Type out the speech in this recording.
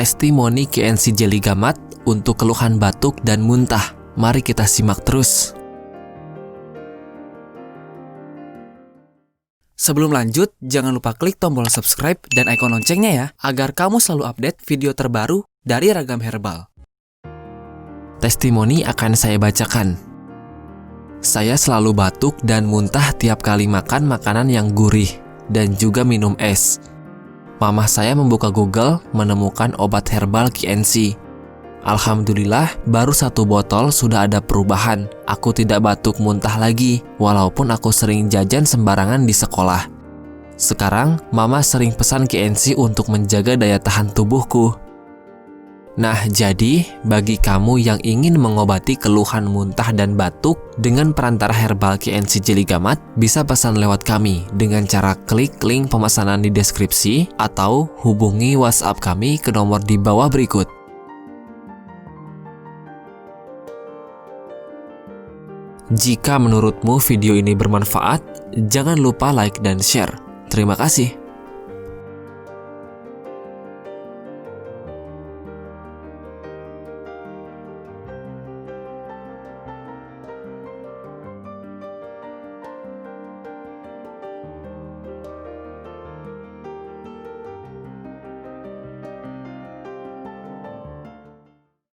testimoni KNC Jelly Gamat untuk keluhan batuk dan muntah. Mari kita simak terus. Sebelum lanjut, jangan lupa klik tombol subscribe dan ikon loncengnya ya, agar kamu selalu update video terbaru dari Ragam Herbal. Testimoni akan saya bacakan. Saya selalu batuk dan muntah tiap kali makan makanan yang gurih dan juga minum es. Mamah saya membuka Google menemukan obat herbal KNC. Alhamdulillah, baru 1 botol sudah ada perubahan. Aku tidak batuk muntah lagi, walaupun aku sering jajan sembarangan di sekolah. Sekarang, Mama sering pesan KNC untuk menjaga daya tahan tubuhku. Nah, jadi, bagi kamu yang ingin mengobati keluhan muntah dan batuk dengan perantara herbal KNC Jelly Gamat, bisa pesan lewat kami dengan cara klik link pemesanan di deskripsi atau hubungi WhatsApp kami ke nomor di bawah berikut. Jika menurutmu video ini bermanfaat, jangan lupa like dan share. Terima kasih.